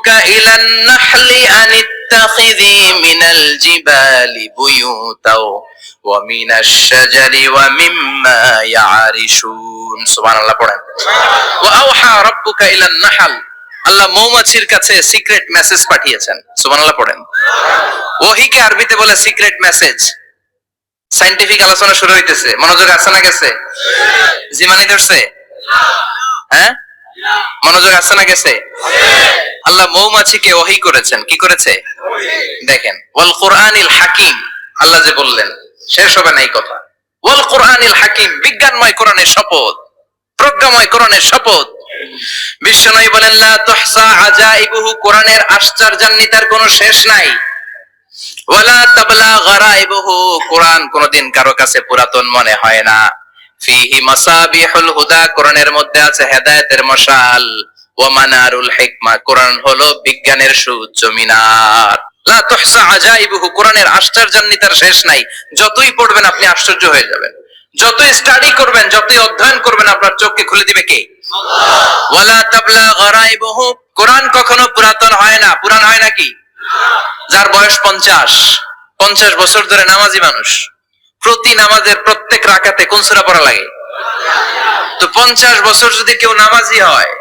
রাব্বুকা ইলান নাহলি আনিত্তাখিযি মিনাল জিবালি বুয়ুতাও ওয়া মিনাশ শাজারি ওয়া মিম্মা ইয়ারিশুন। সুবহানাল্লাহ পড়েন। ওয়া আওহা রাব্বুকা ইলান নাহল, আল্লাহ মৌমাছির কাছে সিক্রেট মেসেজ পাঠিয়েছেন। সুবহানাল্লাহ পড়েন। ওহীকে আরবিতে বলে সিক্রেট মেসেজ। সায়েন্টিফিক আলোচনা শুরু হইতেছে, মনোযোগ আছে না গেছে? জিমানি ধরছে? হ্যাঁ, মনোযোগ আছে না গেছে? আল্লাহ মৌমাছিকে ওহী করেছেন। কি করেছে? দেখেন, ওয়াল কুরআনিল হাকিম, আল্লাহ যে বললেন শেষ হবে না এই কথা। ওয়াল কুরআনিল হাকিম, বিজ্ঞানময় কোরআনের শপথ, প্রজ্ঞাময় কোরআনের শপথ। বিশ্বনবী বলেন লা তুহসা আজাইবুহু, কোরআনের আশ্চর্যান্বিতার কোনো শেষ নাই। ওয়ালা তাবলা গারাইবুহু, কোরআন কোনদিন কারো কাছে পুরাতন মনে হয় না। ফিহি মাসাবিহুল হুদা, কোরআনের মধ্যে আছে হেদায়েতের মশাল। ওয়া মানারুল হিকমা, কোরআন হলো বিজ্ঞানের সুউচ্চ মিনার। লা তুহসা আজাইবুহু, কোরআনের আশ্চর্যান্বিতার শেষ নাই। যতই পড়বেন আপনি আশ্চর্য হয়ে যাবেন, যতই স্টাডি করবেন, যতই অধ্যয়ন করবেন, আপনার চোখকে খুলে দিবে কে? আল্লাহ। ওয়ালা তাবলা গারাইবুহু, কোরআন কখনো পুরাতন হয় না। পুরান হয় নাকি? যার বয়স 50 বছর ধরে নামাজি মানুষ, প্রতি নামাজের প্রত্যেক রাকাতে কোন সূরা পড়া লাগে? তো 50 বছর যদি কেউ নামাজি হয়,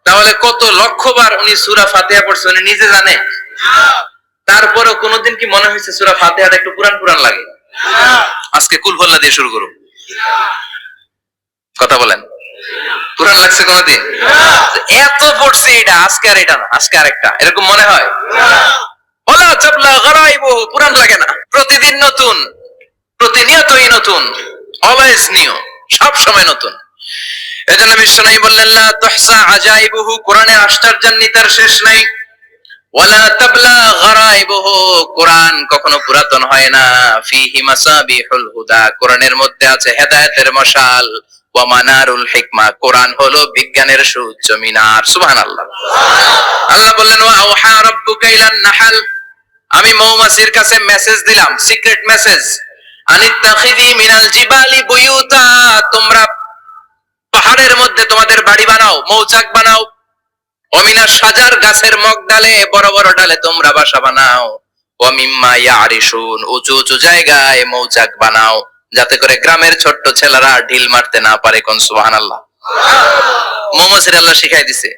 তাহলে কত লক্ষবার উনি সূরা ফাতিহা পড়ছে উনি নিজে জানে? তারপরেও কোনদিন কি মনে হয়েছে সূরা ফাতিহাটা একটু পুরান পুরান লাগে? আজকে কুল হল্লা দিয়ে শুরু করুন, কথা বলেন। পুরান লাগছে কোনদিন? এত পড়ছে এটা, আজকে আর এটা না, আজকে আরেকটা, এরকম মনে হয়? ওয়ালা তাবলা গারাইবুহু, পুরান লাগে না। প্রতিদিন নতুন, প্রতিনিয়তই নতুন, অলওয়েজ নিউ, সব সময় নতুন। এজন্য বিশ্বনবী বললেন লা তুহসা আজাইবুহু, কোরআনের আশ্চর্যান্বিতার শেষ নাই। ওয়ালা তাবলা গারাইবুহু, কোরআন কখনো পুরাতন হয় না। ফিহি মাসাবিহুল হুদা, কোরআনের মধ্যে আছে হেদায়েতের মশাল। ওয়া মানারুল হিকমা, কোরআন হলো বিজ্ঞানের সুউচ্চ মিনার। সুবহানাল্লাহ। আল্লাহ বললেন ওয়া আওহা রাব্বুকা ইলান নাহল, আমি মৌমাছির কাছে মেসেজ দিলাম, সিক্রেট মেসেজ। আনিত্তাখিযি মিনাল জিবালি বুয়ুতা, তোমরা পাহাড়ের মধ্যে তোমাদের বাড়ি বানাও, মৌচাক বানাও। ওয়া মিনাশ শাজার, গাছের মগডালে, বড় বড় ডালে তোমরা বাসা বানাও। ওয়া মিম্মা ইয়ারিশুন, উঁচু উঁচু জায়গায় মৌচাক বানাও, যাতে করে গ্রামের ছোট্ট ছেলেরা ঢিল মারতে না পারে। কোন সুবহানাল্লাহ। মৌমাছির আল্লাহ শিখাই দিছে।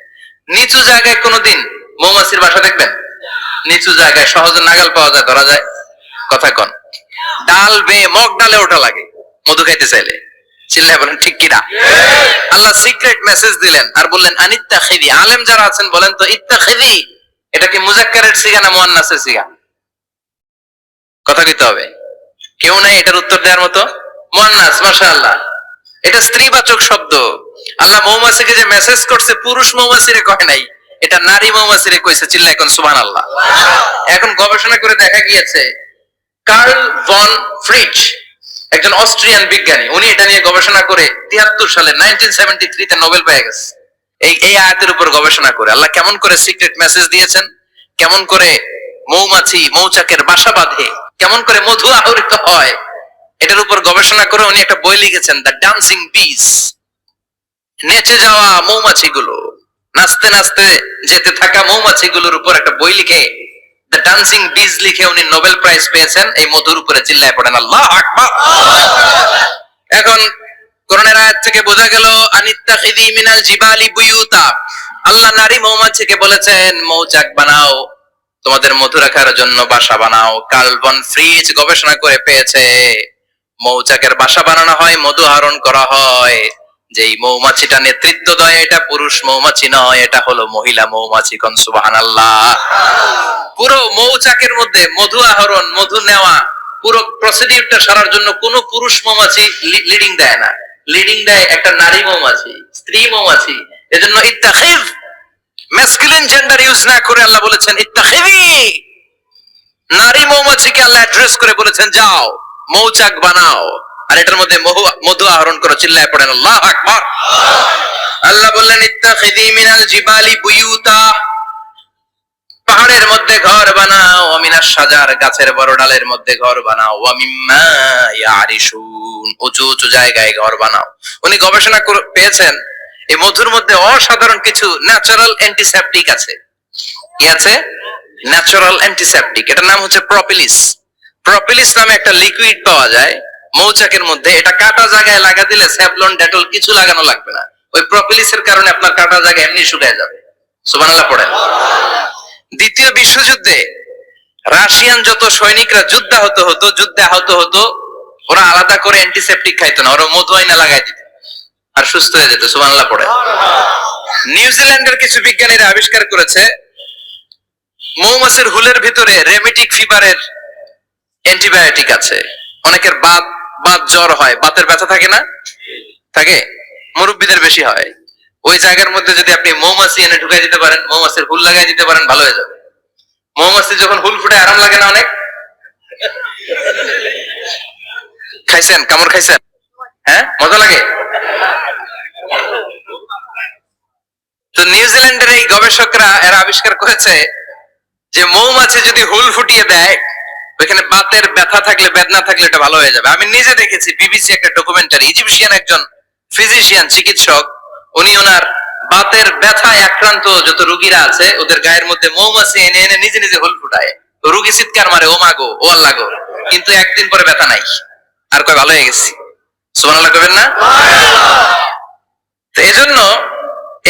নিচু জায়গায় কোনদিন মৌমাছির বাসা দেখবেন? নিচু জায়গায় সহজে নাগাল পাওয়া যায়, ধরা যায়। কথা কন। ডাল বেয়ে মগ ডালে ওঠা লাগে মধু খাইতে চাইলে। চিল্লায় বলেন ঠিক কিনা? আল্লাহ সিক্রেট মেসেজ দিলেন আর বললেন আনিত্তাখিযি। আলেম যারা আছেন বলেন তো, ইত্তাখিযি এটা কি মুযাক্কারের সিগা না মুয়ান্নাসের সিগা? কথা কইতে হবে। কেউ নাই এটার উত্তর দেওয়ার মতো? মুয়ান্নাস, মাশাআল্লাহ। এটা স্ত্রীবাচক শব্দ। আল্লাহ মৌমাছিকে যে মেসেজ করছে পুরুষ মৌমাছিরে কয় নাই, এটা নারী মৌমাছিরে কইছে। চিল্লায় কোন সুবহানাল্লাহ। এখন গবেষণা করে দেখা গিয়েছে, কার্ল ভন ফ্রিচ, একজন অস্ট্রিয়ান বিজ্ঞানী, উনি এটা নিয়ে গবেষণা করে 73 সালে 1973 তে নোবেল পেয়ে গেছে। এই আয়াতের উপর গবেষণা করে আল্লাহ কেমন করে সিক্রেট মেসেজ দিয়েছেন, কেমন করে মৌমাছি মৌচাকের বাসা বাঁধে, কেমন করে মধু আহরিত হয়, এটার উপর গবেষণা করে উনি একটা বই লিখেছেন, দ্য ডান্সিং বিস। নেচে যাওয়া মৌমাছিগুলো, নাচতে নাচতে যেতে থাকা মৌমাছিগুলোর উপর একটা বই লিখে, দ্য ডান্সিং বিজ লিখে উনি নোবেল প্রাইজ পেয়েছেন এই মধুর উপরে। চিল্লায় পড়েন আল্লাহু আকবার। এখন কোরআনের আয়াত থেকে বোঝা গেল আনিত্তাখিযি মিনাল জিবালি বুয়ুতা, আল্লাহ নারী মৌমাছিকে বলেছেন মৌচাক বানাও, তোমাদের মধু রাখার জন্য বাসা বানাও। কার্ল ভন ফ্রিচ গবেষণা করে পেয়েছে মৌচাকের বাসা বানানো হয়, মধু আহরণ করা হয়। যেই মৌমাছিটা নেতৃত্ব দেয় এটা পুরুষ মৌমাছি নয়, এটা হলো মহিলা মৌমাছি। কোন সুবহানাল্লাহ। পুরো মৌচাকের মধ্যে মধু আহরণ, মধু নেওয়া, পুরো প্রসিডিউরটা সারার জন্য কোন পুরুষ মৌমাছি লিডিং দেয় না, লিডিং দেয় একটা নারী মৌমাছি, স্ত্রী মৌমাছি। এজন্য ইত্তাখিয, ম্যাসকুলিন জেন্ডার ইউজ না করে আল্লাহ বলেছেন ইত্তাখিযি। নারী মৌমাছিকে আল্লাহ অ্যাড্রেস করে বলেছেন যাও মৌচাক বানাও আর এটার মধ্যে মধু আহরণ করো। চিল্লায় পড়েন আল্লাহু আকবার। আল্লাহ বললেন ইত্তাখিযি মিনাল জিবালি বুয়ুতা, পাহাড়ের মধ্যে ঘর বানাও। ওয়া মিনাশ শাজার, গাছের বড় ডালের মধ্যে ঘর বানাও। ওয়া মিম্মা ইয়ারিশুন, উঁচু উঁচু জায়গায় ঘর বানাও। উনি গবেষণা পেয়েছেন এই মধুর মধ্যে অসাধারণ কিছু ন্যাচারাল অ্যান্টিসেপটিক আছে। কি আছে? ন্যাচারাল অ্যান্টিসেপটিক, এটার নাম হচ্ছে প্রপিলিস। প্রপিলিস নামে একটা লিকুইড পাওয়া যায় মৌচাকের মধ্যে, এটা কাটা জায়গায় লাগা দিলে স্যাভলন ডেটল কিছু লাগানো লাগবে না, ওই প্রপিলিসের কারণে আপনার কাটা জায়গা এমনি শুকিয়ে যাবে। সুবহানাল্লাহ পড়েন। দ্বিতীয় বিশ্বযুদ্ধে রাশিয়ান যত সৈনিকরা যুদ্ধে আহত হতো, ওরা আলাদা করে অ্যান্টিসেপটিক খাইতো না, ওরা মধু আইনা লাগাই দিত আর সুস্থ হয়ে যেত। সুবহানাল্লাহ পড়েন। নিউজিল্যান্ডের কিছু বিজ্ঞানীরা আবিষ্কার করেছে মৌমাছির হুলের ভিতরে রেমিটিক ফিভারের অ্যান্টিবায়োটিক আছে। অনেকের বাত জ্বর হয়, বাতের ব্যথা থাকে না? থাকে, মুরব্বীদের বেশি হয়। ওই জায়গার মধ্যে যদি আপনি মৌমাছি এনে ঢুকাই দিতে পারেন, মৌমাছির হুল লাগাই দিতে পারেন, ভালো হয়ে যাবে। মৌমাছি যখন হুল ফুটে আরাম লাগে না অনেক? খাইছেন? কামড় খাইছেন? হ্যাঁ, মজা লাগে। তো নিউজিল্যান্ডের এই গবেষকরা এরা আবিষ্কার করেছে যে মৌমাছি যদি হুল ফুটিয়ে দেয়, ওইখানে বাতের ব্যথা থাকলে, বেদনা থাকলে এটা ভালো হয়ে যাবে। আমি নিজে দেখেছি, বিবিসি একটা ডকুমেন্টারি, ইজিপশিয়ান একজন ফিজিশিয়ান, চিকিৎসক, উনি ওনার বাতের ব্যথায় আক্রান্ত যত রোগীরা আছে ওদের গায়ের মধ্যে মৌমাছি এনে এনে নিজে নিজে হুল ফুটায়, রোগী চিৎকার মারে, ও মাগো, ও আল্লাহ গো, কিন্তু একদিন পরে ব্যথা নাই, আর কয় ভালো হয়ে গেছি। সুবহানাল্লাহ কইবেন না? তো এজন্য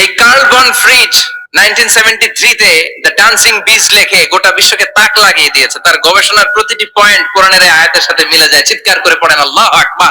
এই কার্ল বন ফ্রিজ 1973 তে দ্য ডান্সিং বিজ লেখে গোটা বিশ্বকে তাক লাগিয়ে দিয়েছে। তার গবেষণার প্রতিটি পয়েন্ট কোরআনের আয়াতের সাথে মিলে যায়। চিৎকার করে পড়েন আল্লাহু আকবার।